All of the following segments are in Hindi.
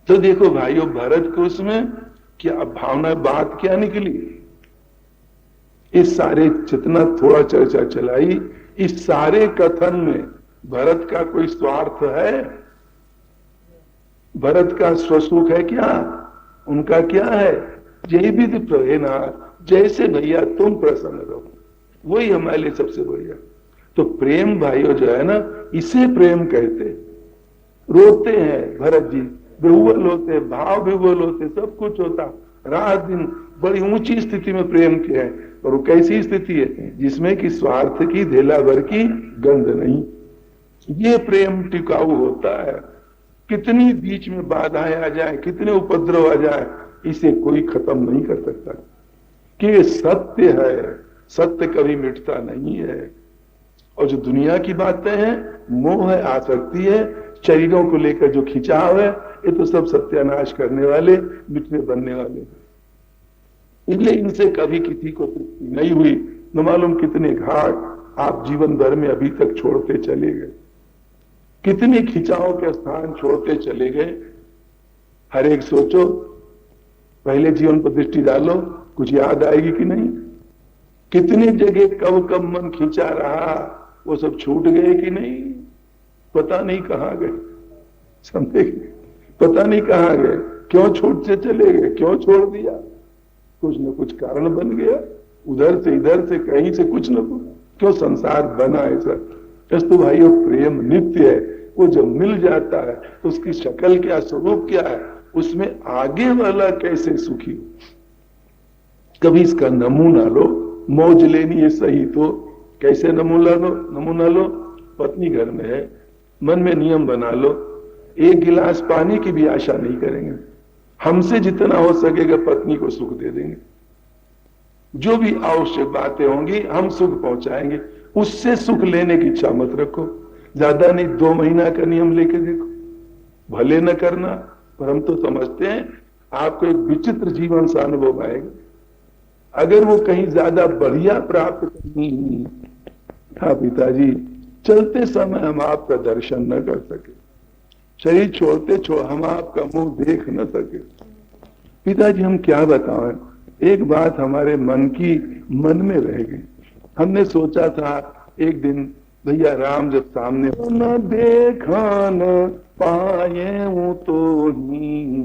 तो देखो भाइयों, भरत को उसमें क्या भावना, बात क्या निकली। इस सारे जितना थोड़ा चर्चा चलाई, इस सारे कथन में भरत का कोई स्वार्थ है? भरत का स्वसुख है क्या? उनका क्या है? जय विधि प्रेरणार्थ, जैसे भैया तुम प्रसन्न रहो, वही हमारे लिए सबसे बढ़िया। तो प्रेम भाइयों जो है ना, इसे प्रेम कहते। रोते हैं भरत जी, विह्वल होते, भाव विह्वल होते, सब कुछ होता, रात दिन बड़ी ऊंची स्थिति में प्रेम के है। और वो कैसी स्थिति है? जिसमें कि स्वार्थ की धेला भर की गंध नहीं। ये प्रेम टिकाऊ होता है। कितनी बीच में बाधाएं आ जाए, कितने उपद्रव आ जाए, इसे कोई खत्म नहीं कर सकता। कि ये सत्य है, सत्य कभी मिटता नहीं है। और जो दुनिया की बातें हैं, मोह है, आसक्ति है, शरीरों को लेकर जो खिंचाव है, ये तो सब सत्यानाश करने वाले, मिटने बनने वाले हैं। इसलिए इनसे कभी किसी को तृप्ति नहीं हुई। न मालूम कितने घाट आप जीवन भर में अभी तक छोड़ते चले गए, कितने खिंचाव के स्थान छोड़ते चले गए। हर एक सोचो, पहले जीवन पर दृष्टि डालो, कुछ याद आएगी कि नहीं? कितनी जगह कब कब मन खींचा रहा, वो सब छूट गए कि नहीं? पता नहीं कहां गए, समझे? पता नहीं कहां गए, क्यों छूटते चले गए, क्यों छोड़ दिया? कुछ न कुछ कारण बन गया, उधर से इधर से कहीं से कुछ न कुछ, क्यों संसार बना ऐसा? तो भाइयों, प्रेम नित्य है। वो जब मिल जाता है तो उसकी शक्ल क्या, स्वरूप क्या है, उसमें आगे वाला कैसे सुखी हो। कभी इसका नमूना लो, मौज लेनी है सही तो कैसे नमूना लो। पत्नी घर में है, मन में नियम बना लो, एक गिलास पानी की भी आशा नहीं करेंगे, हमसे जितना हो सकेगा पत्नी को सुख दे देंगे, जो भी आवश्यक बातें होंगी हम सुख पहुंचाएंगे। उससे सुख लेने की इच्छा मत रखो, ज्यादा नहीं, 2 महीना का नियम लेके देखो, भले न करना, पर हम तो समझते हैं आपको एक विचित्र जीवन सा अनुभव आएगा। अगर वो कहीं ज्यादा बढ़िया प्राप्त करनी, हाँ पिताजी, चलते समय हम आपका दर्शन न कर सके, शरीर छोड़ते हम आपका मुंह देख न सके। पिताजी हम क्या बताएं, एक बात हमारे मन में रह गई। हमने सोचा था एक दिन भैया राम जब सामने, न देखा न पाए वो तो ही,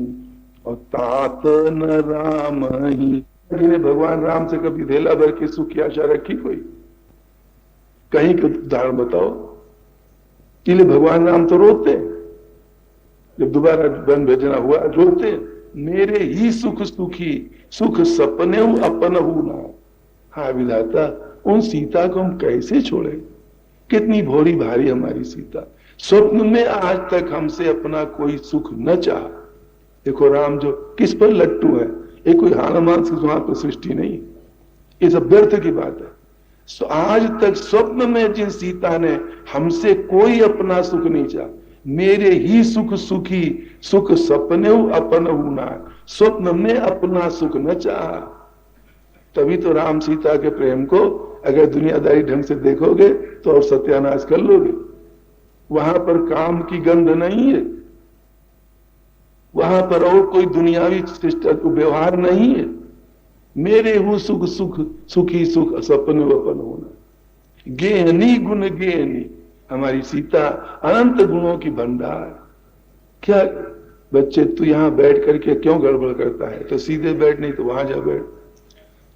और तात न राम ही। भगवान राम से कभी धेला भर की सुख की आशा रखी कोई? कहीं के उदाहरण बताओ। इसलिए भगवान राम तो रोते, जब दोबारा वन भेजना हुआ रोते, मेरे ही सुख सुखी, सुख सपने अपन हूं ना। हाँ विधाता, उन सीता को हम कैसे छोड़े? कितनी भोरी भारी हमारी सीता, स्वप्न में आज तक हमसे अपना कोई सुख न चाह। देखो राम जो किस पर लट्टू है, ये कोई हाड़ मांस की वहां पर सृष्टि नहीं, ये सब व्यर्थ की बात है। आज तक स्वप्न में जिन सीता ने हमसे कोई अपना सुख नहीं चाहा, मेरे ही सुख सुखी, सुख सपने अपन होना, स्वप्न में अपना सुख न चाहा। तभी तो राम सीता के प्रेम को अगर दुनियादारी ढंग से देखोगे तो और सत्यानाश कर लोगे। वहां पर काम की गंध नहीं है, वहां पर और कोई दुनियावी व्यवहार नहीं है। मेरे हूं सुख सुखी, सुख सपन वपन होना, गेहनी गुण गेहनी। हमारी सीता अनंत गुणों की भंडार। क्या बच्चे, तू यहां बैठ करके क्यों गड़बड़ करता है? तो सीधे बैठ, नहीं तो वहां जा बैठ।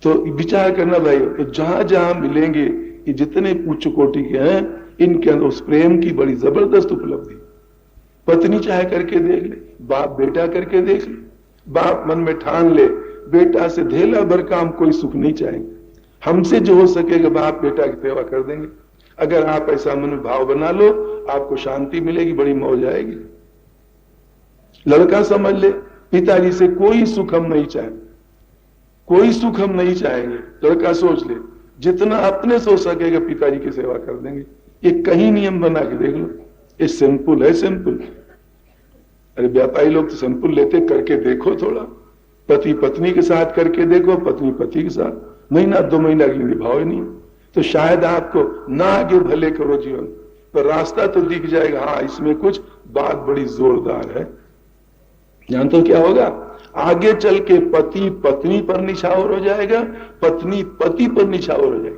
तो विचार करना भाई, तो जहां जहां मिलेंगे ये जितने उच्च कोटि के हैं, इनके अंदर उस प्रेम की बड़ी जबरदस्त उपलब्धि। पत्नी चाहे करके देख ले, बाप बेटा करके देख ले, बाप मन में ठान ले बेटा से धेला भर का हम कोई सुख नहीं चाहेंगे, हमसे जो हो सकेगा बाप बेटा की सेवा कर देंगे। अगर आप ऐसा मन में भाव बना लो, आपको शांति मिलेगी, बड़ी मौज आएगी। लड़का समझ ले, पिताजी से कोई सुख हम नहीं चाहेंगे, कोई सुख हम नहीं चाहेंगे। लड़का सोच ले, जितना अपने सोच सकेगा पिताजी की सेवा कर देंगे। ये कहीं नियम बना के देख लो, ये सिंपल है, सिंपल। अरे व्यापारी लोग तो सिंपल लेते, करके देखो थोड़ा। पति पत्नी के साथ करके देखो, पत्नी पति के साथ, महीना 2 महीना के लिए निभाओ ही नहीं, तो शायद आपको ना आगे भले करो जीवन पर रास्ता तो दिख जाएगा। हाँ, इसमें कुछ बात बड़ी जोरदार है। जानते हो क्या होगा? आगे चल के पति पत्नी पर निछावर हो जाएगा, पत्नी पति पर निछावर हो जाएगी।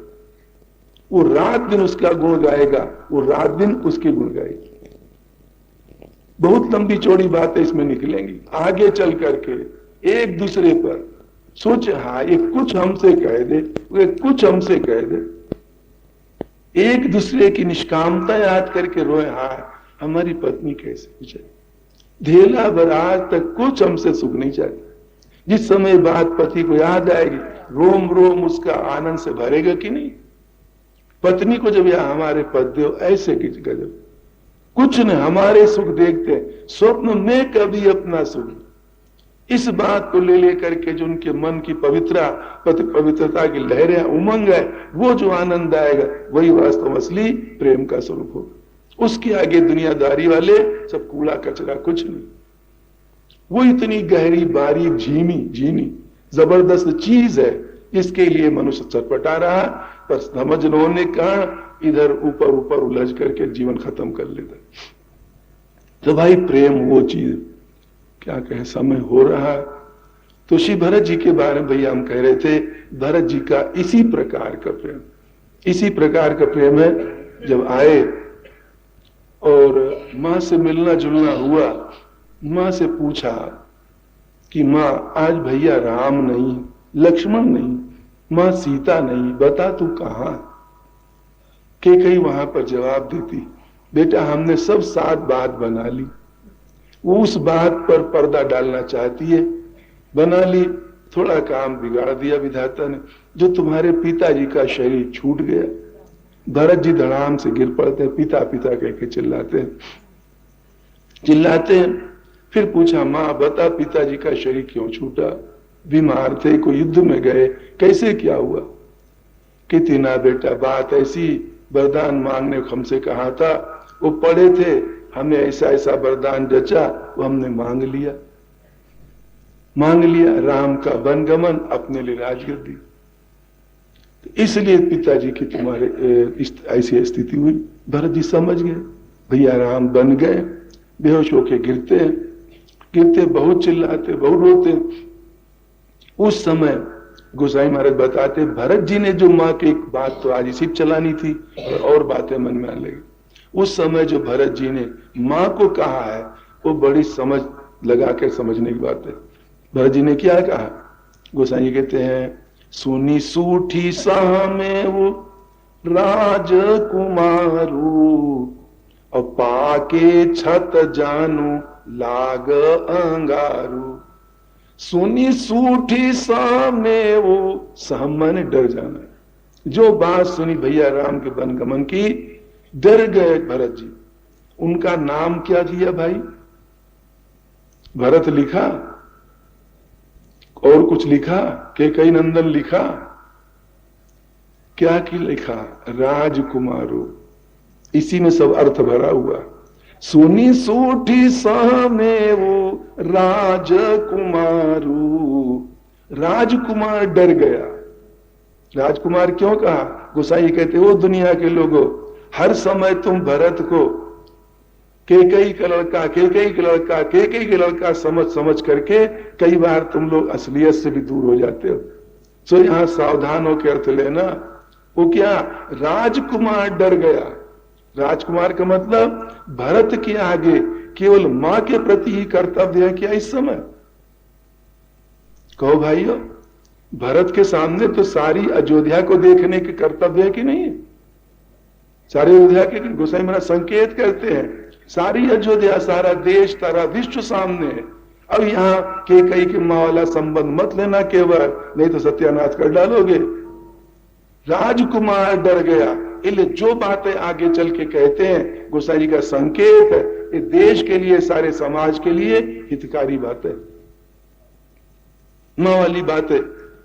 वो रात दिन उसका गुण गाएगा, वो रात दिन उसके गुण गाएगी। बहुत लंबी चौड़ी बातें इसमें निकलेंगी आगे चल करके। एक दूसरे पर सोच, हाँ ये कुछ हमसे कह दे, वे कुछ हमसे कह दे, एक दूसरे की निष्कामता याद करके रोए, हाँ हमारी पत्नी कैसे पूछे, धेला भर आज तक कुछ हमसे सुख नहीं चाहती। जिस समय बात पति को याद आएगी, रोम रोम उसका आनंद से भरेगा कि नहीं। पत्नी को जब यह हमारे पद दो, ऐसे की गजब कुछ न हमारे सुख देखते, स्वप्न में कभी अपना सुख। इस बात को ले लेकर के जो उनके मन की पवित्रता की लहरें उमंग है, वो जो आनंद आएगा वही वास्तव असली प्रेम का स्वरूप होगा। उसके आगे दुनियादारी वाले सब कूड़ा कचरा, कुछ नहीं। वो इतनी गहरी बारीक झीनी जबरदस्त चीज है, इसके लिए मनुष्य चटपटा रहा, पर समझ न होने का इधर ऊपर उलझ करके जीवन खत्म कर लेता। तो भाई प्रेम वो चीज, क्या कहे, समय हो रहा है। तो श्री भरत जी के बारे में भैया हम कह रहे थे, भरत जी का इसी प्रकार का प्रेम है। जब आए और मां से मिलना जुलना हुआ, मां से पूछा कि मां आज भैया राम नहीं, लक्ष्मण नहीं, मां सीता नहीं, बता तू कहां। के कई वहां पर जवाब देती, बेटा हमने सब 7 बात बना ली, वो उस बात पर पर्दा डालना चाहती है, बना ली, थोड़ा काम बिगाड़ दिया विधाता ने, जो तुम्हारे पिताजी का शरीर छूट गया। भरत जी धड़ाम से गिर पड़ते हैं, पिता पिता कह के चिल्लाते हैं। फिर पूछा, मां बता पिताजी का शरीर क्यों छूटा, बीमार थे, कोई युद्ध में गए, कैसे क्या हुआ। कहती ना बेटा बात ऐसी, वरदान मांगने को हमसे कहा था, वो पड़े थे, हमें ऐसा ऐसा वरदान जचा, वो हमने मांग लिया, राम का वनगमन, अपने लिए राजगद्दी। तो इसलिए पिताजी की तुम्हारे ऐसी स्थिति हुई। भरत जी समझ गए, भैया राम बन गए, बेहोश होके गिरते बहुत चिल्लाते, बहुत रोते। उस समय गोसाई महाराज बताते, भरत जी ने जो माँ की एक बात तो आज इसी चलानी थी, और बातें मन में आने लगी। उस समय जो भरत जी ने माँ को कहा है, वो बड़ी समझ लगा कर समझने की बात है। भरत जी ने क्या कहा, गोसाई कहते हैं, सुनी सूठी सामे वो राजकुमारू, और पाके छत जानू लाग अंगारू। सुनी सूठी सामे वो, सामने डर जाना। जो बात सुनी भैया राम के वनगमन की, डर गए भरत जी। उनका नाम क्या दिया भाई, भरत लिखा, और कुछ लिखा, कैकेयी नंदन लिखा, क्या की लिखा, राजकुमारो। इसी में सब अर्थ भरा हुआ। सुनी सूठी सामे वो राजकुमारू, राजकुमार डर गया। राजकुमार क्यों कहा, गोसाई कहते हो दुनिया के लोगों, हर समय तुम भरत को कैकेयी का लड़का समझ करके कई बार तुम लोग असलियत से भी दूर हो जाते हो। सो यहां सावधान होकर अर्थ लेना। वो क्या, राजकुमार डर गया। राजकुमार का मतलब भरत के आगे केवल मां के प्रति ही कर्तव्य है क्या इस समय? कहो भाइयों, भरत के सामने तो सारी अयोध्या को देखने के कर्तव्य है कि नहीं? सारी अयोध्या के गोसाई महाराज संकेत करते हैं, सारी अयोध्या, सारा देश, सारा विश्व सामने है। अब यहां कैकेयी के मां वाला संबंध मत लेना केवल, नहीं तो सत्यानाश कर डालोगे। राजकुमार डर गया, इसलिए जो बातें आगे चल के कहते हैं गोसाई जी का संकेत है, ये देश के लिए, सारे समाज के लिए हितकारी बातें, मां वाली बातें।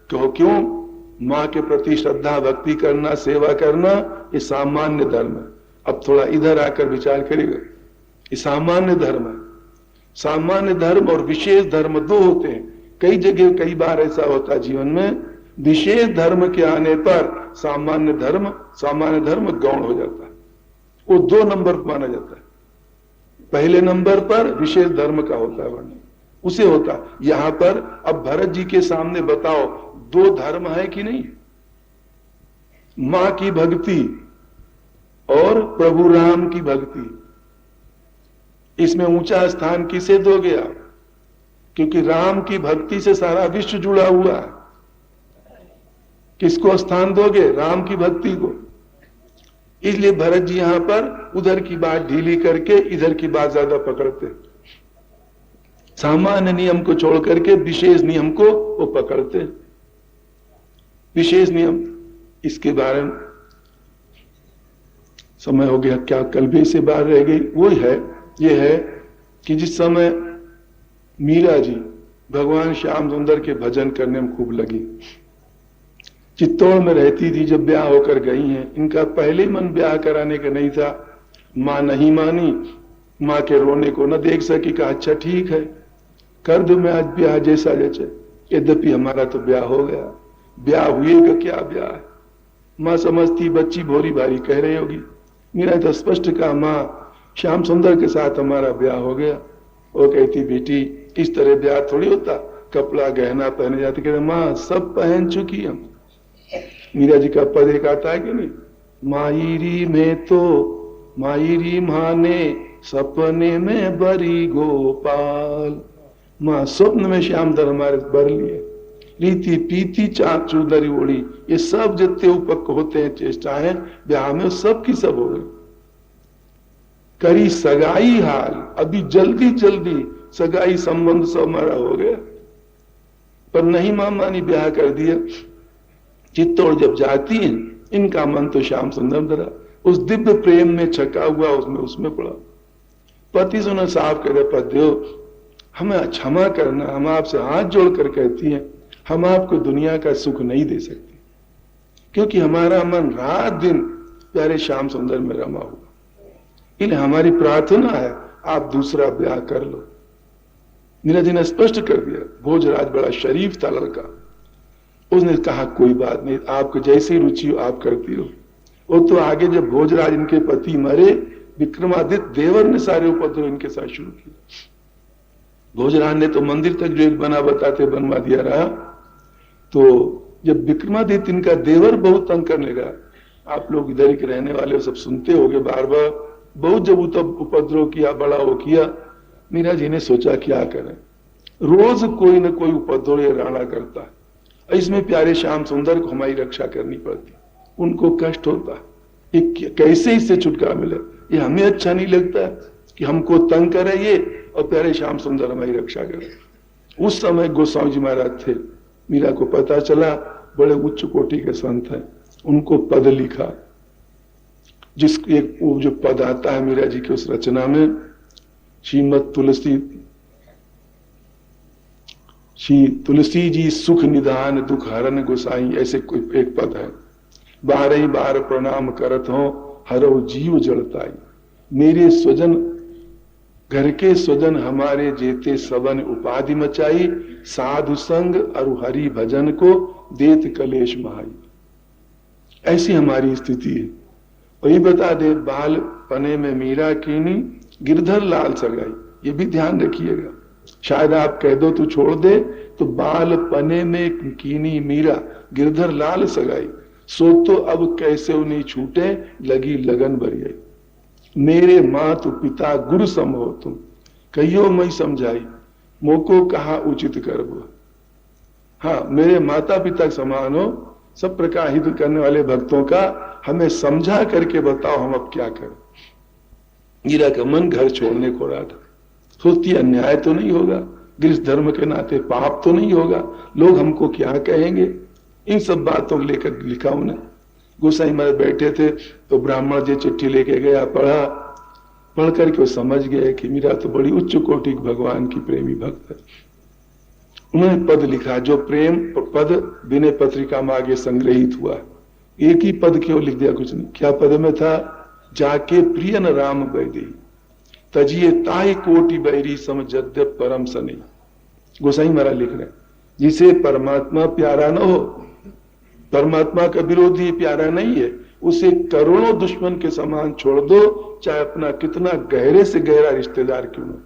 क्यों? मां के प्रति श्रद्धा भक्ति करना, सेवा करना, ये सामान्य धर्म है। अब थोड़ा इधर आकर विचार करेगा, ये सामान्य धर्म है। सामान्य धर्म और विशेष धर्म दो होते हैं। कई जगह कई बार ऐसा होता है जीवन में, विशेष धर्म के आने पर सामान्य धर्म गौण हो जाता है, वो 2 नंबर माना जाता है। पहले नंबर पर विशेष धर्म का होता है वर्णन, उसे होता। यहां पर अब भरत जी के सामने बताओ, दो धर्म है कि नहीं? मां की भक्ति और प्रभु राम की भक्ति, इसमें ऊंचा स्थान किसे दोगे आप? क्योंकि राम की भक्ति से सारा विश्व जुड़ा हुआ है। किसको स्थान दोगे? राम की भक्ति को। इसलिए भरत जी यहां पर उधर की बात ढीली करके इधर की बात ज्यादा पकड़ते, सामान्य नियम को छोड़ करके विशेष नियम को वो पकड़ते। विशेष नियम, इसके बारे में समय हो गया क्या, कल भी से बात रह गई। वो है, ये है कि जिस समय मीरा जी भगवान श्याम सुंदर के भजन करने में खूब लगी, चित्तौड़ में रहती थी, जब ब्याह होकर गई हैं, इनका पहले मन ब्याह कराने का नहीं था। मां नहीं मानी, मां के रोने को न देख सकी, कहा अच्छा ठीक है कर दो मैं आज ब्याह जैसा जैसे। यद्यपि हमारा तो ब्याह हो गया, ब्याह हुए का क्या ब्याह है। मां समझती बच्ची भोरी भारी कह रही होगी, मीरा तो स्पष्ट कहा मां श्याम सुंदर के साथ हमारा ब्याह हो गया। वो कहती बेटी इस तरह ब्याह थोड़ी होता, कपड़ा गहना पहने जाते। कहते मां सब पहन चुकी हम। मीरा जी का पद एक आता है कि नहीं, मायरी में तो मायरी माने सपने में बरी गोपाल। मां स्वप्न में श्याम दर हमारे बर लिए, रीति पीती चाँद चूदरी ओढ़ी, ये सब जितने उपक होते हैं चेष्टाएं ब्याह में सब की सब हो गई। करी सगाई हाल, अभी जल्दी जल्दी सगाई संबंध सब हमारा हो गया, पर नहीं मां मानी, ब्याह कर दिया। चित्तौड़ जब जाती है, इनका मन तो श्याम सुंदर धरा, उस दिव्य प्रेम में छका हुआ, उसमें पड़ा। पति से उन्हें साफ कर दिया, पतियो हमें क्षमा करना, हम आपसे हाथ जोड़कर कहती हैं हम आपको दुनिया का सुख नहीं दे सकते, क्योंकि हमारा मन रात दिन प्यारे श्याम सुंदर में रमा हुआ। इसलिए हमारी प्रार्थना है आप दूसरा ब्याह कर लो। मीरा जी ने स्पष्ट कर दिया। भोजराज बड़ा शरीफ था लड़का, उसने कहा कोई बात नहीं, आपको जैसी रुचि हो आप करती हो। वो तो आगे जब भोजराज इनके पति मरे, विक्रमादित्य देवर ने सारे उपद्रव इनके साथ शुरू किए। भोजराज ने तो मंदिर तक जो एक बना बताते बनवा दिया रहा। तो जब विक्रमादित्य इनका देवर बहुत तंग करने लगा, आप लोग इधर के रहने वाले सब सुनते होंगे, बार बार बहुत जब उपद्रव किया, बड़ा वो किया, मीरा जी ने सोचा क्या करें। रोज कोई न कोई उपद्रव ये राणा करता है, इसमें प्यारे श्याम सुंदर को हमारी रक्षा करनी पड़ती, उनको कष्ट होता है, कैसे इससे छुटकारा मिले। ये हमें अच्छा नहीं लगता कि हमको तंग करे ये और प्यारे श्याम सुंदर हमारी रक्षा करे। उस समय गोस्वामी जी महाराज थे, मीरा को पता चला बड़े उच्च कोटि के संत हैं, उनको पद लिखा, जिस एक वो जो पद आता है मीरा जी की उस रचना में, श्रीमद तुलसी जी सुख निदान दुख हरन गोसाई, ऐसे कोई एक पद है। 12 बार प्रणाम करत हो हरो जीव जड़ताई, मेरे स्वजन घर के स्वजन हमारे जेते सबन उपाधि मचाई, साधु संग और हरि भजन को देत कलेश महाई। ऐसी हमारी स्थिति है। वही बता दे, बाल पने में मीरा कीनी गिरधर लाल सगाई, ये भी ध्यान रखिएगा। शायद आप कह दो तू छोड़ दे, तो बाल पने में कीनी मीरा गिरधर लाल सगाई, सो तो अब कैसे उन्हें छूटे लगी लगन भरियाई। मेरे मातु पिता गुरु सम हो तुम, कहियो मैं समझाई मोको कहा उचित करबो। हाँ, मेरे माता पिता समान हो, सब प्रकार हित करने वाले भक्तों का हमें समझा करके बताओ हम अब क्या करें। मीरा का मन घर छोड़ने को रहा था, सोचती अन्याय तो नहीं होगा, गृहस्थ धर्म के नाते पाप तो नहीं होगा, लोग हमको क्या कहेंगे, इन सब बातों को लेकर लिखा उन्हें। गोसाई महाराज बैठे थे तो ब्राह्मण जी चिट्ठी लेके गया, पढ़ा, पढ़ करके वो समझ गए कि मीरा तो बड़ी उच्च कोटि भगवान की प्रेमी भक्त है। उन्होंने पद लिखा, जो प्रेम पद विनय पत्रिका में आगे संग्रहित हुआ। एक ही पद क्यों लिख दिया, कुछ नहीं। क्या पद में था, जाके प्रियन राम बैदी तजिए ताहि कोटि बैरी समझद्य परम सनी। गोसाई महाराज लिख रहे हैं, जिसे परमात्मा प्यारा न हो, परमात्मा का विरोधी प्यारा नहीं है, उसे करोड़ों दुश्मन के समान छोड़ दो, चाहे अपना कितना गहरे से गहरा रिश्तेदार क्यों न।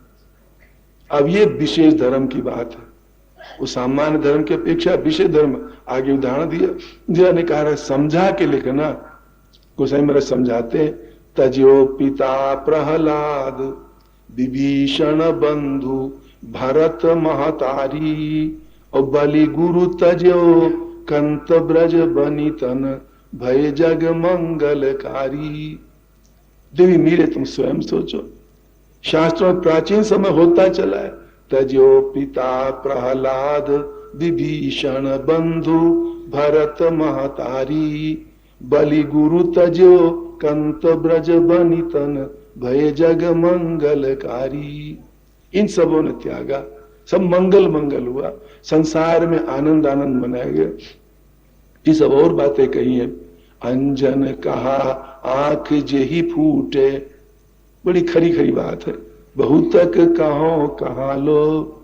अब ये विशेष धर्म की बात है, वो सामान्य धर्म की अपेक्षा विशेष धर्म। आगे उदाहरण दिया ने कहा समझा के लिखना। गोसाई महाराज समझाते हैं, तजो पिता प्रहलाद विभीषण बंधु भरत महतारी और बलि गुरु तजो कंत ब्रज बनितन भय जग मंगलकारी। देवी मीरे तुम स्वयं सोचो, शास्त्रों में प्राचीन समय होता चला है, तजो पिता प्रहलाद विभीषण बंधु भरत महतारी बलि गुरु तजो कंत ब्रज बनितन भय जग मंगलकारी। इन सबों ने त्यागा, सब मंगल मंगल हुआ, संसार में आनंद आनंद मनाया गया। ये सब और बातें कही है, अंजन कहा आंख जेही फूटे, बड़ी खरी खरी बात है। बहुत तक कहो कहा लो,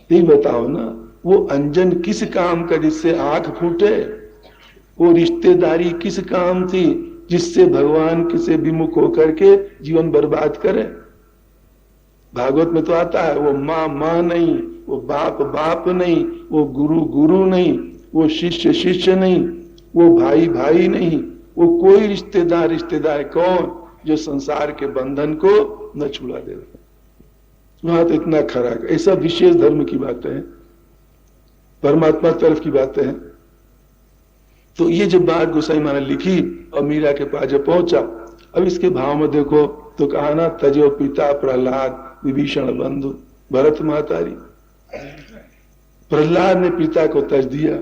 ये बताओ ना, वो अंजन किस काम का जिससे आंख फूटे? वो रिश्तेदारी किस काम थी जिससे भगवान किसे विमुख होकर के जीवन बर्बाद करे? भागवत में तो आता है, वो माँ माँ नहीं, वो बाप बाप नहीं, वो गुरु गुरु नहीं, वो शिष्य शिष्य नहीं, वो भाई भाई नहीं, वो कोई रिश्तेदार रिश्तेदार कौन जो संसार के बंधन को न छुड़ा दे। वहां तो इतना खरा, ऐसा विशेष धर्म की बातें हैं, परमात्मा तरफ की बातें हैं। तो ये जब बात गोसाई महाराज लिखी और मीरा के पास जब पहुंचा, अब इसके भाव में देखो तो कहा ना, तजो पिता प्रहलाद विभीषण बंधु भरत महतारी। प्रहलाद ने पिता को तज दिया,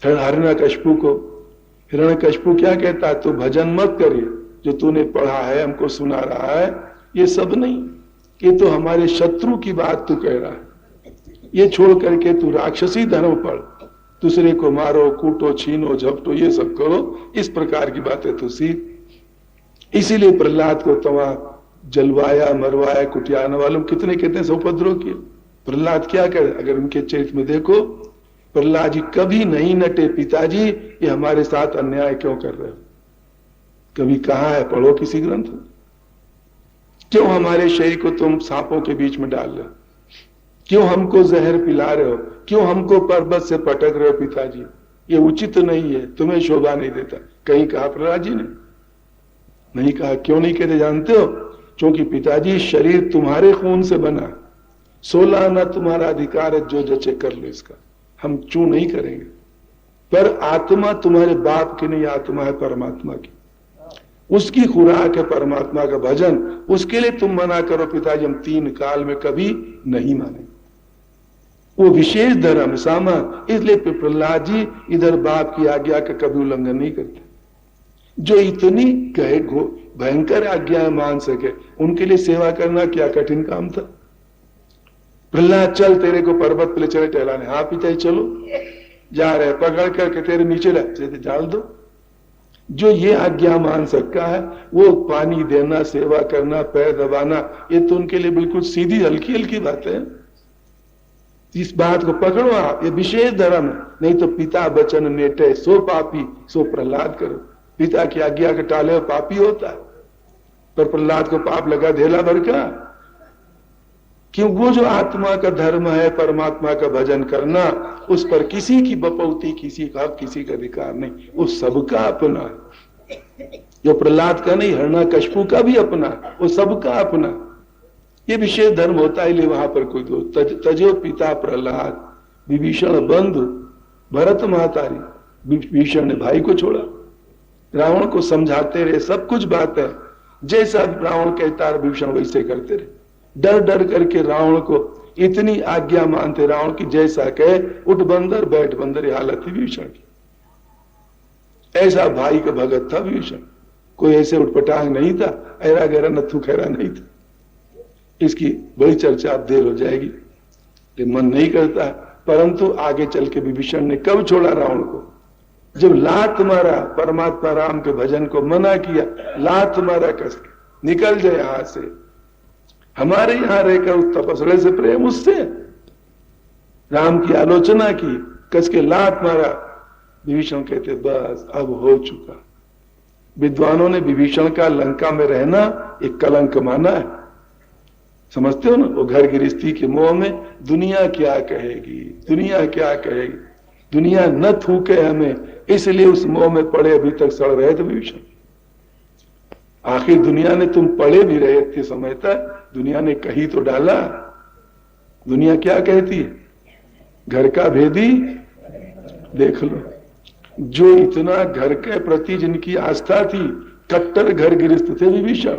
हिरण्यकशिपु को। हिरण्यकशिपु क्या कहता है, तू भजन मत करिए, जो तूने पढ़ा है हमको सुना रहा है ये सब नहीं, ये तो हमारे शत्रु की बात तू कह रहा है, ये छोड़ करके तू राक्षसी धर्म पढ़, दूसरे को मारो कूटो छीनो झपटो ये सब करो, इस प्रकार की बातें तू सीख। इसीलिए प्रहलाद को तवा जलवाया मरवाया कुटिया, मालूम कितने कितने उपद्रव किए। प्रहलाद क्या करे, अगर उनके चरित्र में देखो, प्रहलाद जी कभी नहीं नटे, पिताजी ये हमारे साथ अन्याय क्यों कर रहे हो? कभी कहा है, पढ़ो किसी ग्रंथ में, क्यों हमारे शरीर को तुम सांपों के बीच में डाल रहे हो, क्यों हमको जहर पिला रहे हो, क्यों हमको पर्वत से पटक रहे हो? पिताजी ये उचित नहीं है, तुम्हें शोभा नहीं देता। कहीं कहा प्रहलाद जी ने? नहीं कहा। क्यों नहीं कहते जानते हो? क्योंकि पिताजी शरीर तुम्हारे खून से बना, 16 आना तुम्हारा अधिकार है, जो जचे कर लो, इसका हम चू नहीं करेंगे। पर आत्मा तुम्हारे बाप की नहीं, आत्मा है परमात्मा की, उसकी खुराक है परमात्मा का भजन, उसके लिए तुम मना करो पिताजी, हम 3 काल में कभी नहीं मानेंगे। वो विशेष धर्म सामान, इसलिए प्रहलाद जी इधर बाप की आज्ञा का कभी उल्लंघन नहीं करते। जो इतनी कहे भयंकर आज्ञा मान सके, उनके लिए सेवा करना क्या कठिन काम था? प्रहलाद चल तेरे को पर्वत पे ले चले टहलाने, हाँ पिताजी चलो, जा रहे, पकड़ करके तेरे नीचे ले डाल दो। जो ये आज्ञा मान सकता है, वो पानी देना, सेवा करना, पैर दबाना, ये तो उनके लिए बिल्कुल सीधी हल्की हल्की बात है। इस बात को पकड़ो आप, ये विशेष धर्म है। नहीं तो पिता बचन नेटे सो पापी सो प्रहलाद करो, पिता की आज्ञा के टाले पापी होता है, पर प्रहलाद को पाप लगा धेला भर का। क्यों? वो जो आत्मा का धर्म है परमात्मा का भजन करना, उस पर किसी की बपौती, किसी का हक, किसी का अधिकार नहीं, वो सबका अपना है। जो प्रहलाद का नहीं, हिरण्यकशिपु का भी अपना, वो सबका अपना। ये विशेष धर्म होता है, इसलिए वहां पर कोई दो तजो पिता प्रहलाद विभीषण बंधु भरत महतारी। विभीषण ने भाई को छोड़ा, रावण को समझाते रहे, सब कुछ बात है, जैसा रावण कहता रहा विभीषण वैसे करते रहे। डर डर करके रावण को इतनी आज्ञा मानते रावण की, जैसा कहे उठ बंदर बैठ बंदर, ये हालत थी विभीषण की। ऐसा भाई का भगत था विभीषण, कोई ऐसे उठपटांग नहीं था, ऐरा गहरा नथु खैरा नहीं था। इसकी बड़ी चर्चा अब देर हो जाएगी, लेकिन मन नहीं करता है। परंतु आगे चल के विभीषण ने कब छोड़ा रावण को? जब लात मारा, परमात्मा राम के भजन को मना किया, लात मारा कस के, निकल जाए यहां से। हमारे यहां रहकर उस तपस्या से प्रेम, उससे राम की आलोचना की, कस के लात मारा। विभीषण कहते बस अब हो चुका। विद्वानों ने विभीषण का लंका में रहना एक कलंक माना है। समझते हो ना? वो घर गृहस्थी के मोह में दुनिया क्या कहेगी, दुनिया क्या कहेगी, दुनिया न थूके हमें, इसलिए उस मोह में पड़े अभी तक सड़ रहे थे विभीषण। आखिर दुनिया ने, तुम पड़े भी रहे थे समय तक, दुनिया ने कही तो डाला। दुनिया क्या कहती है? घर का भेदी देख लो। जो इतना घर के प्रति जिनकी आस्था थी, कट्टर घर गृहस्थ थे विभीषण,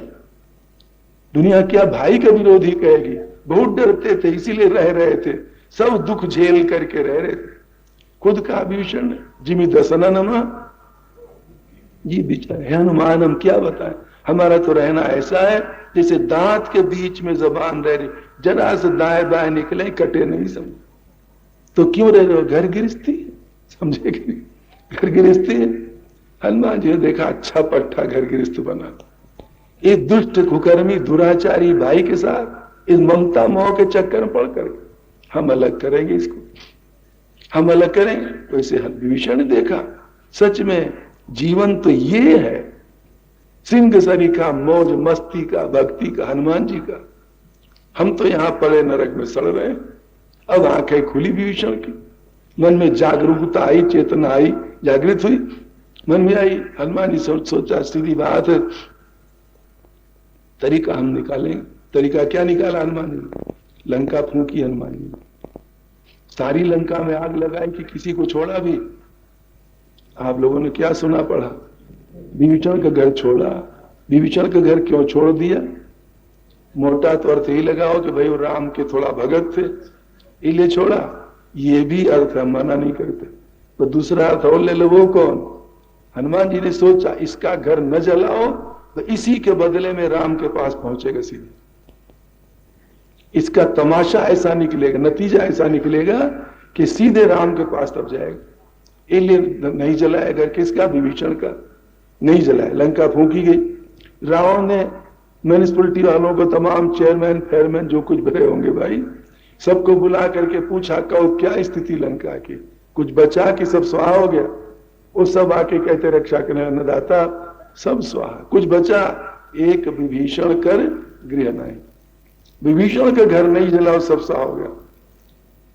दुनिया क्या भाई का विरोधी कहेगी? बहुत डरते थे, इसीलिए रह रहे थे, सब दुख झेल करके रह रहे थे। खुद कहा विभीषण ने, जिमी दसननमा, जी बेचारे हनुमान, हम क्या बताएं, हमारा तो रहना ऐसा है जैसे दांत के बीच में जबान रह रही, जरा से दाएं बाएं निकले कटे नहीं समझ। तो क्यों रह रहे हो? घर गृहस्थी, समझे कि नहीं? घर गृहस्थी है। हनुमान जी ने देखा अच्छा पट्टा घर गृहस्थ बना, एक दुष्ट कुकर्मी दुराचारी भाई के साथ इस ममता मोह के चक्कर में पड़कर हम अलग करेंगे, इसको हम अलग करेंगे। तो इसे विभीषण ने देखा, सच में जीवन तो ये है, सिंह सरी का, मौज मस्ती का, भक्ति का, हनुमान जी का। हम तो यहां पड़े नरक में सड़ रहे हैं। अब आंखें खुली विभीषण की, मन में जागरूकता आई, चेतना आई, जागृत हुई, मन में आई। हनुमान जी सोचा सीधी बात है, तरीका हम निकालेंगे। तरीका क्या निकाला हनुमान जी? लंका फूंकी हनुमान जी, सारी लंका में आग लगाई कि किसी को छोड़ा भी? आप लोगों ने क्या सुना पढ़ा? विभीषण का घर छोड़ा। विभीषण का घर क्यों छोड़ दिया? मोटा तो अर्थ ही लगाओ कि भाई वो राम के थोड़ा भगत थे इसलिए छोड़ा, ये भी अर्थ हम मना नहीं करते। तो दूसरा अर्थ और ले लो, वो कौन? हनुमान जी ने सोचा इसका घर न जलाओ तो इसी के बदले में राम के पास पहुंचेगा सीधे। इसका तमाशा ऐसा निकलेगा, नतीजा ऐसा निकलेगा कि सीधे राम के पास तब जाएगा। इसलिए नहीं जलाया घर किसका? विभीषण का। नहीं जलाया, लंका फूंकी गई। रावण ने म्यूनिसिपलिटी वालों को, तमाम चेयरमैन फेयरमैन जो कुछ बड़े होंगे भाई, सबको बुला करके पूछा, कहो क्या स्थिति लंका की, कुछ बचा कि सब स्वाहा हो गया? वो सब आके कहते रक्षा करने अन्नदाता सब स्वाहा, कुछ बचा एक विभीषण कर गृह नहीं। विभीषण का घर नहीं जलाओ, सब स्वाहा हो गया।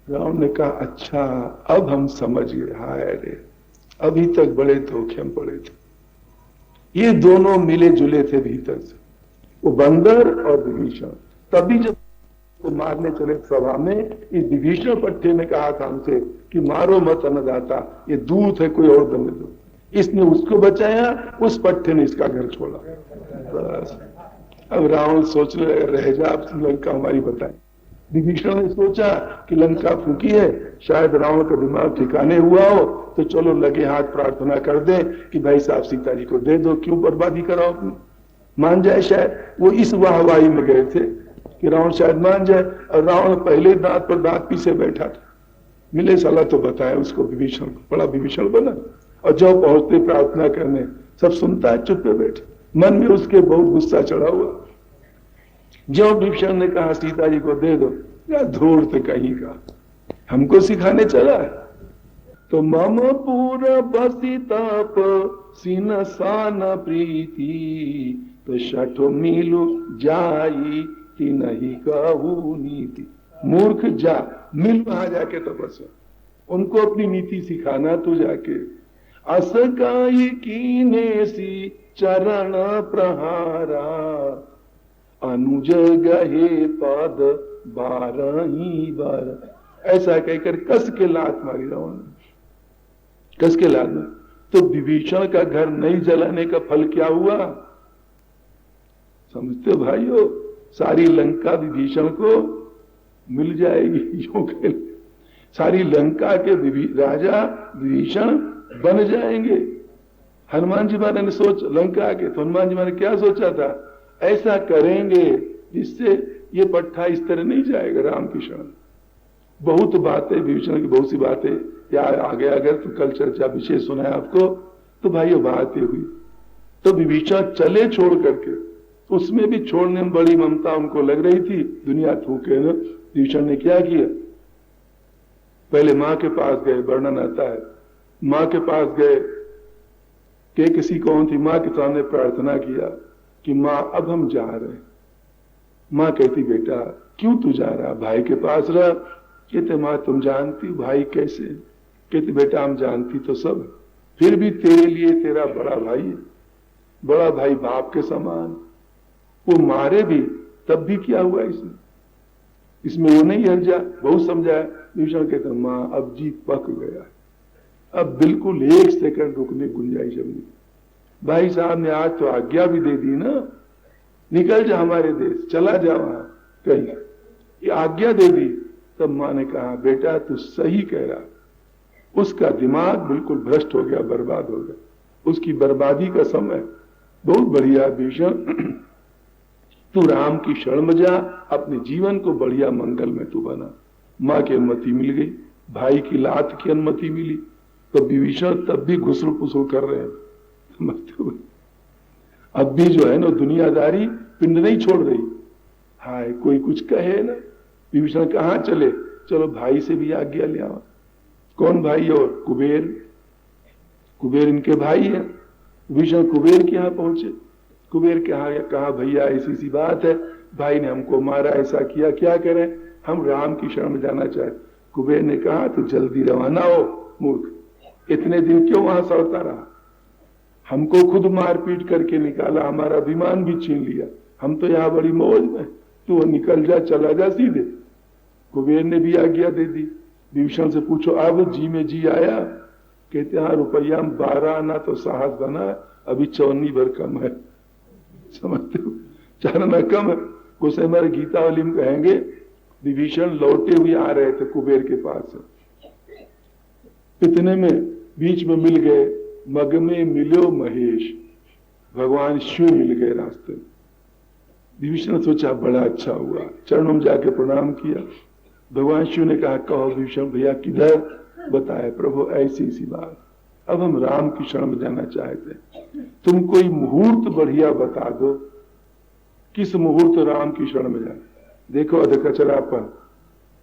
रावण ने कहा अच्छा अब हम समझ गए, हाय रे अभी तक बड़े धोखे में पड़े थे। ये दोनों मिले जुले थे भीतर से, वो बंदर और विभीषण। तभी जब तो मारने चले सभा में, इस विभीषण पट्टे ने कहा था हमसे कि मारो मत अन्नदाता, ये दूत है, कोई और दंड दो। इसने उसको बचाया, उस पट्टे ने इसका घर छोड़ा। बस अब रावण सोचने लगा, रह जा अब लंका हमारी बताए। विभीषण ने सोचा कि लंका फूकी है, शायद रावण का दिमाग ठिकाने हुआ हो, तो चलो लगे हाथ प्रार्थना कर दे कि भाई साहब सीता जी को दे दो, क्यों बर्बादी कराओ अपनी, मान जाए। शायद वो इस वाहवाही में गए थे कि रावण शायद मान जाए, और रावण पहले दांत पर दांत पीछे बैठा था। मिले साला तो बताया उसको विभीषण को, बड़ा विभीषण बना। और जब पहुंचते प्रार्थना करने, सब सुनता है चुप पे बैठे, मन में उसके बहुत गुस्सा चढ़ा हुआ। जब विभीषण ने कहा सीता जी को दे दो, या धूर्त कहीं का, हमको सिखाने चला है। तो मम पूरा बसिताप सीन सान प्रीति, तो शठो मिलु जाई कि नहीं कहू नीति। मूर्ख जा, मिल वहां जाके तपस्या, उनको अपनी नीति सिखाना तू जाके। असकाई कीने सी चरण प्रहारा, अनुज गहे पद बारही बार। ऐसा कहकर कस के लात मारी रावण, कस के लात मारी। तो विभीषण का घर नहीं जलाने का फल क्या हुआ समझते हो भाइयों? सारी लंका विभीषण को मिल जाएगी। सारी लंका के राजा विभीषण बन जाएंगे। हनुमान जी महाराज ने सोच लंका के, तो हनुमान जी महाराज ने क्या सोचा था? ऐसा करेंगे जिससे ये पट्टा इस तरह नहीं जाएगा। रामकृष्ण बहुत बातें, विभीषण की बहुत सी बातें यार आगे अगर तो कल चर्चा विशेष सुना है आपको, तो भाई बात ये हुई। तो विभीषण चले छोड़ करके, उसमें भी छोड़ने में बड़ी ममता उनको लग रही थी, दुनिया थूके न। विभीषण ने क्या किया? पहले मां के पास गए, वर्णन आता है, मां के पास गए कि किसी कौन थी, मां के सामने प्रार्थना किया कि मां अब हम जा रहे हैं, माँ कहती बेटा क्यों तू जा रहा, भाई के पास रह। कहते माँ तुम जानती हो भाई कैसे। कहते बेटा हम जानती तो सब, फिर भी तेरे लिए तेरा बड़ा भाई है, बड़ा भाई बाप के समान, वो मारे भी तब भी क्या हुआ इसमें वो नहीं हर जा। बहुत समझाया। विभीषण कहते माँ अब जी पक गया, अब बिल्कुल एक सेकंड रुकने गुंजाइश अब नहीं। भाई साहब ने आज तो आज्ञा भी दे दी ना, निकल जा हमारे देश, चला जा वहां कहीं, ये आज्ञा दे दी। तब माँ ने कहा बेटा तू सही कह रहा। उसका दिमाग बिल्कुल भ्रष्ट हो गया, बर्बाद हो गया, उसकी बर्बादी का समय। बहुत बढ़िया भीषण, तू राम की शरण में जा, अपने जीवन को बढ़िया मंगल में तू बना। माँ की अनुमति मिल गई, भाई की लात की अनुमति मिली, तो विभीषण तब भी घुसड़ पुसड़ कर रहे हैं, समझते हुए। अब भी जो है ना दुनियादारी पिंड नहीं छोड़ रही। हाय कोई कुछ कहे ना, विभीषण कहाँ चले, चलो भाई से भी आज्ञा ले आओ। कौन भाई? और कुबेर, कुबेर इनके भाई है। विभीषण कुबेर के यहाँ पहुंचे। कुबेर के यहाँ कहा भैया ऐसी सी बात है, भाई ने हमको मारा, ऐसा किया, क्या करें, हम राम की शरण में जाना चाहते। कुबेर ने कहा तो जल्दी रवाना हो मूर्ख, इतने दिन क्यों वहां सड़ता रहा, हमको खुद मारपीट करके निकाला, हमारा विमान भी छीन लिया, हम तो यहाँ बड़ी मौज में, तू निकल जा, चला जा सीधे। कुबेर ने भी आज्ञा दे दी। विभीषण से पूछो अब जी में जी आया? कहते हाँ रुपया 12 आना तो साहस बना, अभी 54 भर कम है, समझते हो, 4 आना कम है। कुछ हमारे गीतावली में कहेंगे विभीषण लौटे हुए आ रहे थे कुबेर के पास, इतने में बीच में मिल गए, मग में मिलो महेश, भगवान शिव मिल गए रास्ते में। विभीषण सोचा बड़ा अच्छा हुआ, चरणों में जाके प्रणाम किया। भगवान शिव ने कहा कहो विभीषण भैया किधर, बताए प्रभु ऐसी सी बात, अब हम राम की शरण में जाना चाहते हैं, तुम कोई मुहूर्त बढ़िया बता दो, किस मुहूर्त राम की शरण में जाए। देखो अधकचरापन,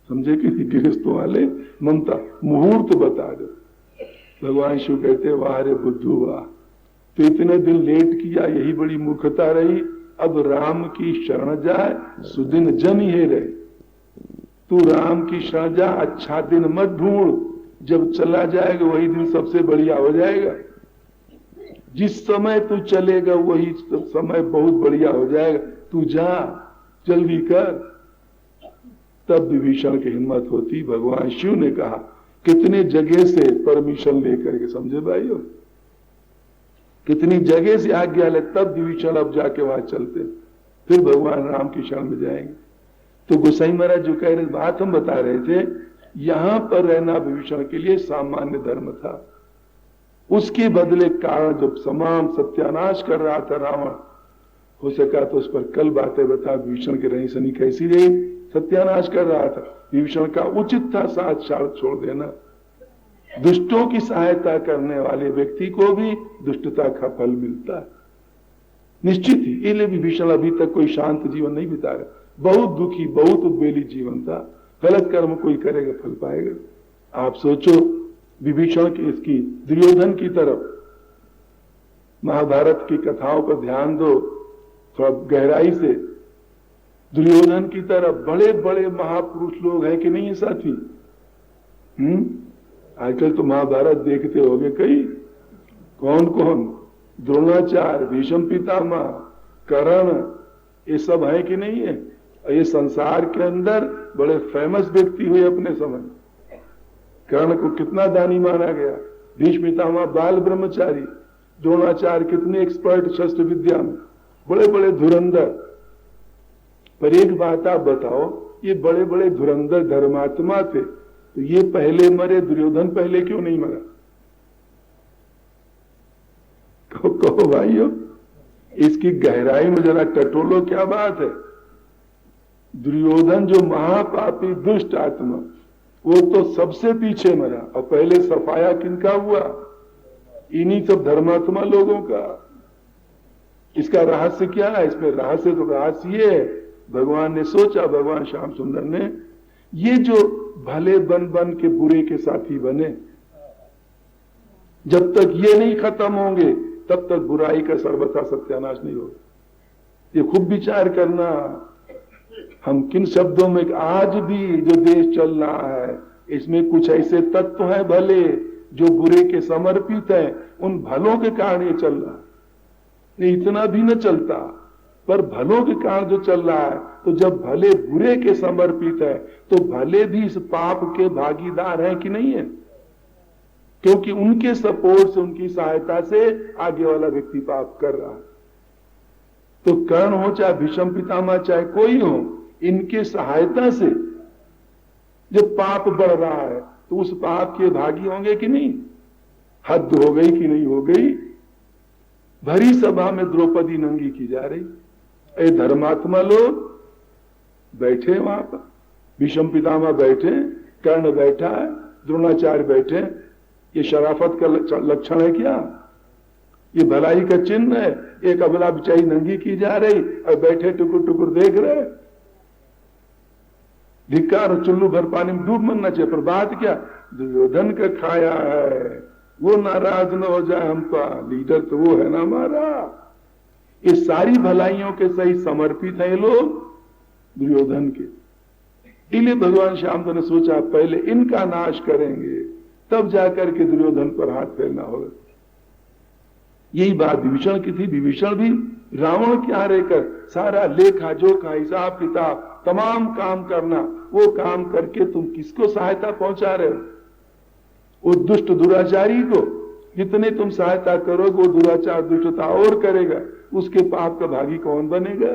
समझे कि गृहस्थों वाले ममता, मुहूर्त बता दो। भगवान शिव कहते वाह रे बुद्धू वाह, तो इतने दिन लेट किया, यही बड़ी मूर्खता रही, अब राम की शरण जाए, सुदिन जन ही रहे। तू राम की शरण जा, अच्छा दिन मत ढूंढ, जब चला जाएगा वही दिन सबसे बढ़िया हो जाएगा। जिस समय तू चलेगा वही समय बहुत बढ़िया हो जाएगा, तू जा जल्दी कर। तब विभीषण की हिम्मत होती, भगवान शिव ने कहा कितने जगह से परमिशन लेकर के, समझे भाइयों, कितनी जगह से आज्ञा ले, तब विभीषण अब जाके वहां चलते, फिर भगवान राम की शरण में जाएंगे। तो गोसाई महाराज जो कह रहे बात हम बता रहे थे, यहां पर रहना विभीषण के लिए सामान्य धर्म था। उसके बदले कारण जब तमाम सत्यानाश कर रहा था रावण, हो सका तो उस पर कल बातें बता, विभीषण की रही सनी कैसी रही, सत्यानाश कर रहा था। विभीषण का उचित था साथ छोड़ देना। दुष्टों की सहायता करने वाले व्यक्ति को भी दुष्टता का फल मिलता है, निश्चित ही। इसलिए विभीषण अभी तक कोई शांत जीवन नहीं बिता रहा, बहुत दुखी, बहुत उद्वेलित जीवन था। गलत कर्म कोई करेगा फल पाएगा। आप सोचो विभीषण की, इसकी दुर्योधन की तरफ, महाभारत की कथाओं पर ध्यान दो थोड़ा गहराई से। दुर्योधन की तरफ बड़े बड़े महापुरुष लोग हैं कि नहीं है साथी? आजकल तो महाभारत देखते होंगे कई, कौन कौन, द्रोणाचार्य, भीष्म पितामह, कर्ण, ये सब है कि नहीं है? ये संसार के अंदर बड़े फेमस व्यक्ति हुए अपने समय। कर्ण को कितना दानी माना गया, भीष्म पितामह बाल ब्रह्मचारी, द्रोणाचार्य कितने एक्सपर्ट शस्त्र विद्या में, बड़े बड़े धुरंधर। पर एक बात आप बताओ, ये बड़े बड़े धुरंधर धर्मात्मा थे, तो ये पहले मरे, दुर्योधन पहले क्यों नहीं मरा? कहो भाइयों, इसकी गहराई में जरा टटोलो, क्या बात है। दुर्योधन जो महापापी दुष्ट आत्मा, वो तो सबसे पीछे मरा, और पहले सफाया किनका हुआ? इन्हीं सब धर्मात्मा लोगों का। इसका रहस्य क्या है? इसमें रहस्य तो रहस्य ये है, भगवान ने सोचा, भगवान श्याम सुंदर ने, ये जो भले बन बन के बुरे के साथी बने, जब तक ये नहीं खत्म होंगे तब तक बुराई का सर्वथा सत्यानाश नहीं होगा। ये खूब विचार करना, हम किन शब्दों में, आज भी जो देश चल रहा है इसमें कुछ ऐसे तत्व हैं भले जो बुरे के समर्पित हैं, उन भलों के कारण ये चल रहा है। नहीं इतना भी न चलता, पर भलों के कारण जो चल रहा है, तो जब भले बुरे के समर्पित है तो भले भी इस पाप के भागीदार हैं कि नहीं है, क्योंकि उनके सपोर्ट से, उनकी सहायता से आगे वाला व्यक्ति पाप कर रहा है। तो कर्ण हो चाहे भीष्म पितामह चाहे कोई हो, इनके सहायता से जब पाप बढ़ रहा है तो उस पाप के भागी होंगे कि नहीं। हद हो गई कि नहीं हो गई। भरी सभा में द्रौपदी नंगी की जा रही, ए धर्मात्मा लोग बैठे वहां पर, भीष्म पितामह बैठे, कर्ण बैठा है, द्रोणाचार्य बैठे, ये शराफत का लक्षण है क्या? ये भलाई का चिन्ह है? एक अबला बिचारी नंगी की जा रही और बैठे टुकुर टुकुर देख रहे। धिक्कार, चुल्लू भर पानी में डूब मरना चाहिए। पर बात क्या, दुर्योधन का खाया है, वो नाराज न हो जाए हम पर, लीडर तो वो है ना हमारा। ये सारी भलाइयों के सही समर्पित है ये लोग दुर्योधन के। इसलिए भगवान श्याम ने सोचा पहले इनका नाश करेंगे, तब जाकर के दुर्योधन पर हाथ फेरना होगा। यही बात विभीषण की थी। विभीषण भी रावण के यहाँ रहकर सारा लेखा जोखा हिसाब किताब तमाम काम करना, वो काम करके तुम किसको सहायता पहुंचा रहे हो? वो दुष्ट दुराचारी को जितने तुम सहायता करोगे वो दुराचार दुष्टता और करेगा, उसके पाप का भागी कौन बनेगा?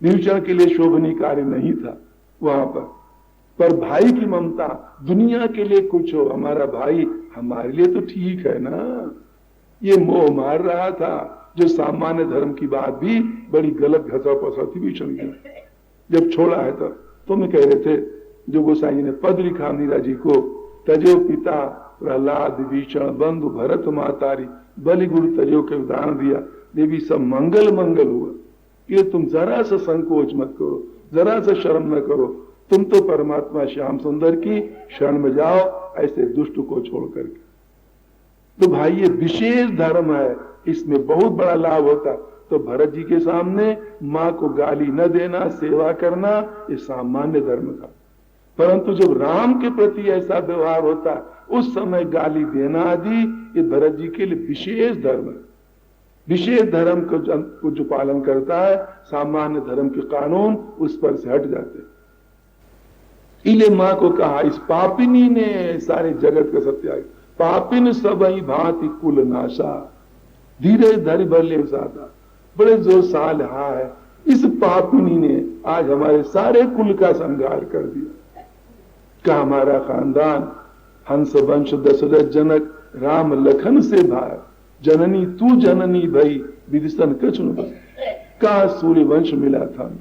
विभीषण के लिए शोभनीय कार्य नहीं था वहां पर भाई की ममता, दुनिया के लिए कुछ हो, हमारा भाई हमारे लिए तो ठीक है ना। ये मोह मार रहा था, जो सामान्य धर्म की बात भी बड़ी गलत घसा पसा थी विभीषण की। जब छोड़ा है तो मैं कह रहे थे, जो गोसाई जी ने पद लिखा मीरा जी को, तजो पिता प्रहलाद विभीषण बंधु भरत मातारी बलि गुरु तजो के उदाहरण दिया। देवी सब मंगल मंगल हुआ। ये तुम जरा सा संकोच मत करो, जरा सा शर्म न करो, तुम तो परमात्मा श्याम सुंदर की शरण में जाओ, ऐसे दुष्ट को छोड़ करके। तो भाई ये विशेष धर्म है, इसमें बहुत बड़ा लाभ होता। तो भरत जी के सामने मां को गाली न देना, सेवा करना, ये सामान्य धर्म था। परंतु जब राम के प्रति ऐसा व्यवहार होता, उस समय गाली देना आदि, ये भरत जी के लिए विशेष धर्म है। विशेष धर्म को जो पालन करता है, सामान्य धर्म के कानून उस पर से हट जाते। इले मां को कहा, इस पापिनी ने सारे जगत का सत्याग, पापिन सबई भांति कुल नाशा, धीरे धरि बल्ले साधा। बड़े जोर साल है, इस पापिनी ने आज हमारे सारे कुल का संहार कर दिया। का हमारा खानदान हंस वंश दशरथ जनक राम लखन से भाई, जननी तू जननी भई विदिशन कछुन। का सूर्य वंश मिला था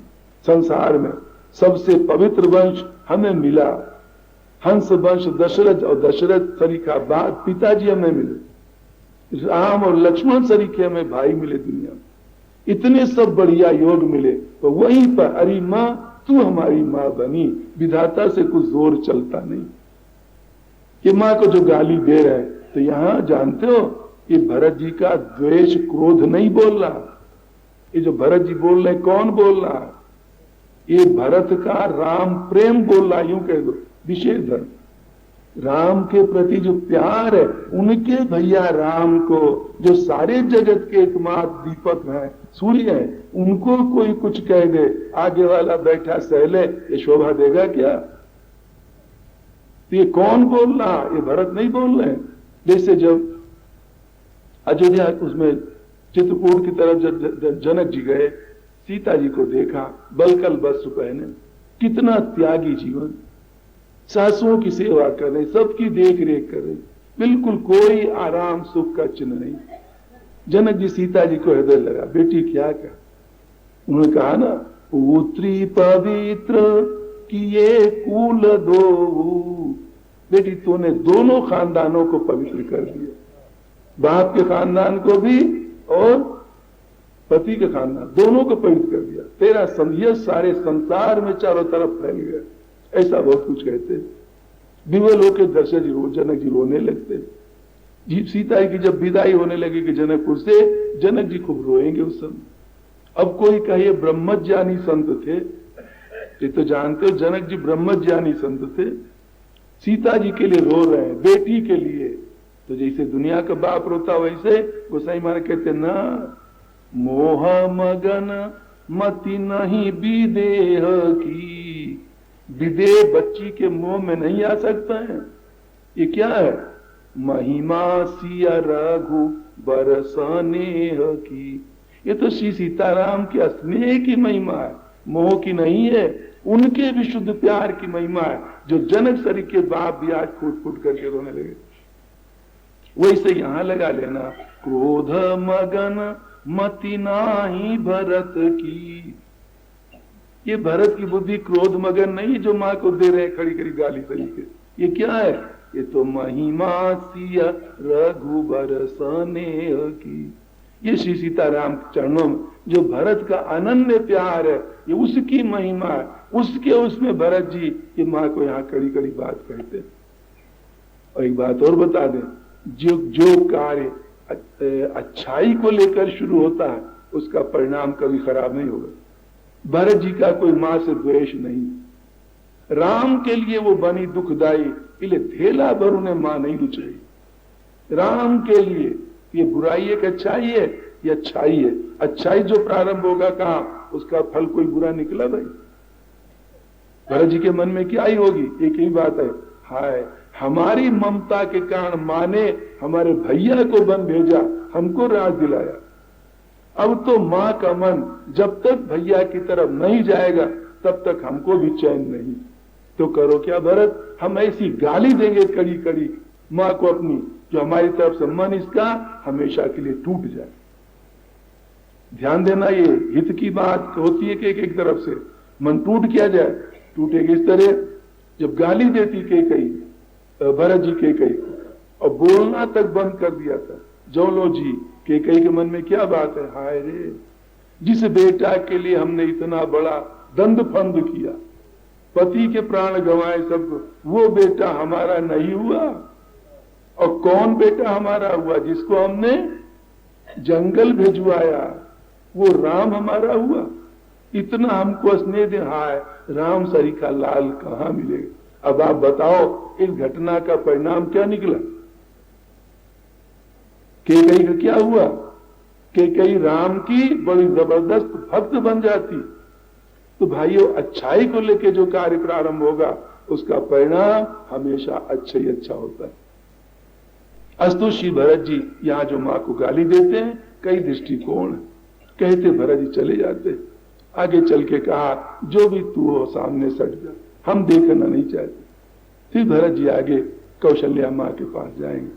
संसार में, सबसे पवित्र वंश हमें मिला। हंस वंश दशरथ, और दशरथ सरीखा बाद पिताजी हमें मिले, राम और लक्ष्मण सरीखे हमें भाई मिले दुनिया में। इतने सब बढ़िया योग मिले, तो वहीं पर अरे मां तू हमारी मां बनी। विधाता से कुछ जोर चलता नहीं। ये मां को जो गाली दे रहे हैं, तो यहां जानते हो ये भरत जी का द्वेष क्रोध नहीं बोल रहा। ये जो भरत जी बोल रहे, कौन बोल रहा है? ये भरत का राम प्रेम बोल रहा, यूं कह दो, विशेष धर्म। राम के प्रति जो प्यार है, उनके भैया राम को, जो सारे जगत के एकमात्र दीपक हैं, सूर्य है, उनको कोई कुछ कह दे, आगे वाला बैठा सहले, ये शोभा देगा क्या? तो ये कौन बोल रहा? ये भरत नहीं बोल रहे। जैसे जब अयोध्या उसमें चित्रकूट की तरफ जब जनक जी गए, सीता जी को देखा, बलकल वस्त्र पहने, कितना त्यागी जीवन, सासुओं की सेवा कर रहे, सबकी देख रेख कर रहे, बिल्कुल कोई आराम सुख का चिन्ह नहीं। जनक जी सीता जी को हृदय लगा, बेटी क्या कहा? उन्होंने कहा ना, पुत्री पवित्र किए कुल दो। बेटी तूने दोनों खानदानों को पवित्र कर दिया, बाप के खानदान को भी और पति के खानदान, दोनों को पवित्र कर दिया। तेरा संदेश सारे संसार में चारों तरफ फैल गया। ऐसा बहुत कुछ कहते। विवल होकर दशरथ जी जनक जी रोने लगते। जी सीता की जब विदाई होने लगी कि जनकपुर से, जनक जी खूब रोएंगे उस समय। अब कोई कहे ब्रह्मज्ञानी संत थे, ये तो जानते हो जनक जी ब्रह्मज्ञानी संत थे, सीता जी के लिए रो रहे हैं, बेटी के लिए। तो जैसे दुनिया का बाप रोता वैसे गोसाई महाराज कहते ना, मोह मगन मति नहीं विदेह की, विदेह बच्ची के मोह में नहीं आ सकता है। ये क्या है? महिमा सिया रघु बरसनेह की, ये तो श्री सीताराम के स्नेह की महिमा है, मोह की नहीं है। उनके विशुद्ध प्यार की महिमा है, जो जनक सरी के बाप भी आज फूट फूट करके रोने लगे। वैसे यहां लगा लेना, क्रोध मगन मति नाही भरत की। ये भरत की बुद्धि क्रोध मगन नहीं, जो मां को दे रहे खड़ी खड़ी गाली तरीके। ये क्या है? ये तो महिमा सिया रघुबर स्नेह की। ये श्री सीताराम के चरणों में जो भरत का अनन्य प्यार है, ये उसकी महिमा है। उसके उसमें भरत जी ये माँ को यहाँ कड़ी कड़ी बात कहते हैं। और एक बात और बता दें, जो कार्य अच्छाई को लेकर शुरू होता है उसका परिणाम कभी खराब नहीं होगा। भरत जी का कोई माँ से द्वेष नहीं, राम के लिए वो बनी दुखदाई, इसलिए थेला भर उन्हें मां नहीं रुचाई। राम के लिए ये बुराई एक अच्छाई है, ये अच्छाई है। अच्छाई जो प्रारंभ होगा कहां, उसका फल कोई बुरा निकला भाई। भरत जी के मन में क्या ही होगी? एक ही बात है, हाय हमारी ममता के कारण मां ने हमारे भैया को बन भेजा, हमको राज दिलाया। अब तो मां का मन जब तक भैया की तरफ नहीं जाएगा तब तक हमको भी चैन नहीं। तो करो क्या भरत, हम ऐसी गाली देंगे कड़ी कड़ी मां को अपनी, जो हमारी तरफ से मन इसका हमेशा के लिए टूट जाए। ध्यान देना, ये हित की बात होती है कि एक तरफ से मन टूट किया जाए। टूटेगी इस तरह, जब गाली देती कई भरत जी कई और बोलना तक बंद कर दिया था, जो लो जी कई के मन में क्या बात है, हाय रे जिस बेटा के लिए हमने इतना बड़ा दंड फंद किया, पति के प्राण गंवाए सब, वो बेटा हमारा नहीं हुआ। और कौन बेटा हमारा हुआ? जिसको हमने जंगल भिजवाया, वो राम हमारा हुआ। इतना हमको स्नेह दे, हाय राम सरी का लाल कहां मिलेगा। अब आप बताओ इस घटना का परिणाम क्या निकला? कैकेयी का क्या हुआ? कैकेयी राम की बड़ी जबरदस्त भक्त बन जाती। तो भाइयों, अच्छाई को लेके जो कार्य प्रारंभ होगा उसका परिणाम हमेशा अच्छा ही अच्छा होता है। अस्तु श्री भरत जी यहाँ जो माँ को गाली देते हैं, कई दृष्टिकोण कहते भरत जी चले जाते, आगे चल के कहा जो भी तू हो सामने सट जा, हम देखना नहीं चाहते। फिर भरत जी आगे कौशल्या माँ के पास जाएंगे।